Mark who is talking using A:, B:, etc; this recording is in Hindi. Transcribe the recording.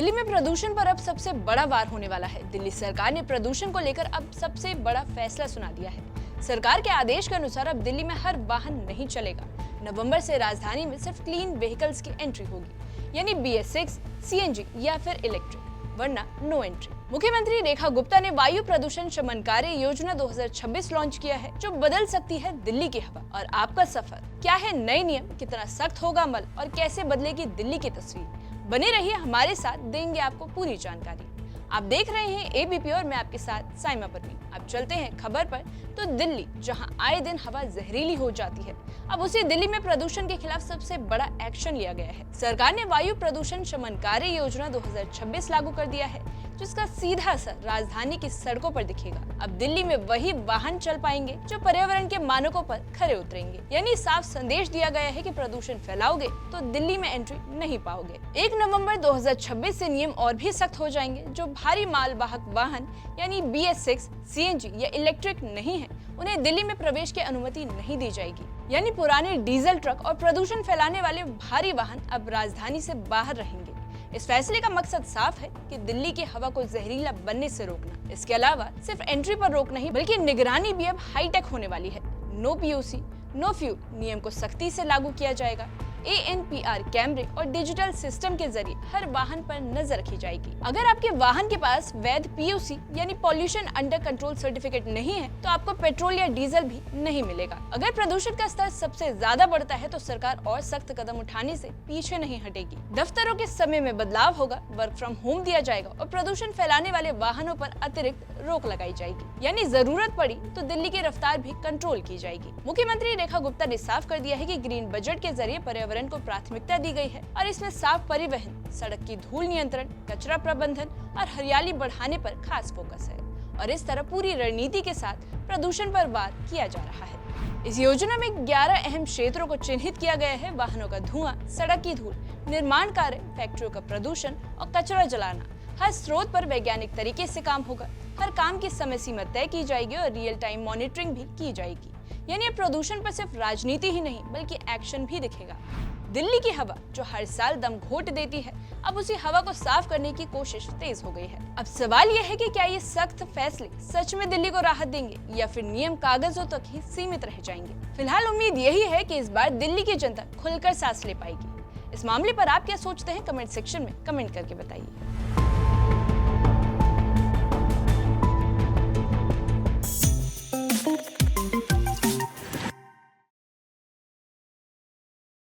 A: दिल्ली में प्रदूषण पर अब सबसे बड़ा वार होने वाला है। दिल्ली सरकार ने प्रदूषण को लेकर अब सबसे बड़ा फैसला सुना दिया है। सरकार के आदेश के अनुसार अब दिल्ली में हर वाहन नहीं चलेगा। नवंबर से राजधानी में सिर्फ क्लीन व्हीकल्स की एंट्री होगी, यानी BS6, CNG या फिर इलेक्ट्रिक, वरना नो एंट्री। मुख्यमंत्री रेखा गुप्ता ने वायु प्रदूषण शमन कार्य योजना 2026 लॉन्च किया है, जो बदल सकती है दिल्ली की हवा और आपका सफर। क्या है नए नियम, कितना सख्त होगा अमल और कैसे बदलेगी दिल्ली की तस्वीर? बने रहिए हमारे साथ, देंगे आपको पूरी जानकारी। आप देख रहे हैं ABP और मैं आपके साथ साइमा परवीन। अब चलते हैं खबर पर। तो दिल्ली, जहां आए दिन हवा जहरीली हो जाती है, अब उसी दिल्ली में प्रदूषण के खिलाफ सबसे बड़ा एक्शन लिया गया है। सरकार ने वायु प्रदूषण शमन कार्य योजना 2026 लागू कर दिया है, जिसका सीधा असर राजधानी की सड़कों पर दिखेगा। अब दिल्ली में वही वाहन चल पाएंगे जो पर्यावरण के मानकों पर खरे उतरेंगे, यानी साफ संदेश दिया गया है कि प्रदूषण फैलाओगे तो दिल्ली में एंट्री नहीं पाओगे। 1 नवंबर 2026 से नियम और भी सख्त हो जाएंगे। जो भारी मालवाहक वाहन यानी BS6, CNG या इलेक्ट्रिक नहीं है, उन्हें दिल्ली में प्रवेश की अनुमति नहीं दी जाएगी। यानी पुराने डीजल ट्रक और प्रदूषण फैलाने वाले भारी वाहन अब राजधानी से बाहर रहेंगे। इस फैसले का मकसद साफ है कि दिल्ली की हवा को जहरीला बनने से रोकना। इसके अलावा सिर्फ एंट्री पर रोक नहीं, बल्कि निगरानी भी अब हाईटेक होने वाली है। नो POC, नो फ्यूल नियम को सख्ती से लागू किया जाएगा। ANPR कैमरे और डिजिटल सिस्टम के जरिए हर वाहन पर नजर रखी जाएगी। अगर आपके वाहन के पास वैध POC यानी पॉल्यूशन अंडर कंट्रोल सर्टिफिकेट नहीं है, तो आपको पेट्रोल या डीजल भी नहीं मिलेगा। अगर प्रदूषण का स्तर सबसे ज्यादा बढ़ता है, तो सरकार और सख्त कदम उठाने से पीछे नहीं हटेगी। दफ्तरों के समय में बदलाव होगा, वर्क फ्रॉम होम दिया जाएगा और प्रदूषण फैलाने वाले वाहनों पर अतिरिक्त रोक लगाई जाएगी। यानी जरूरत पड़ी तो दिल्ली की रफ्तार भी कंट्रोल की जाएगी। मुख्यमंत्री रेखा गुप्ता ने साफ कर दिया है कि ग्रीन बजट के जरिए पर्यावरण को प्राथमिकता दी गई है और इसमें साफ परिवहन, सड़क की धूल नियंत्रण, कचरा प्रबंधन और हरियाली बढ़ाने पर खास फोकस है। और इस तरह पूरी रणनीति के साथ प्रदूषण पर वार किया जा रहा है। इस योजना में 11 अहम क्षेत्रों को चिन्हित किया गया है। वाहनों का धुआं, सड़क की धूल, निर्माण कार्य, फैक्ट्रियों का प्रदूषण और कचरा जलाना। हर स्रोत पर वैज्ञानिक तरीके से काम होगा। हर काम की समय सीमा तय की जाएगी और रियल टाइम मॉनिटरिंग भी की जाएगी। यानी प्रदूषण पर सिर्फ राजनीति ही नहीं, बल्कि एक्शन भी दिखेगा। दिल्ली की हवा जो हर साल दम घोट देती है, अब उसी हवा को साफ करने की कोशिश तेज हो गई है। अब सवाल यह है कि क्या ये सख्त फैसले सच में दिल्ली को राहत देंगे या फिर नियम कागजों तक ही सीमित रह जाएंगे। फिलहाल उम्मीद यही है कि इस बार दिल्ली की जनता खुलकर सांस ले पाएगी। इस मामले पर आप क्या सोचते हैं, कमेंट सेक्शन में कमेंट करके बताइए।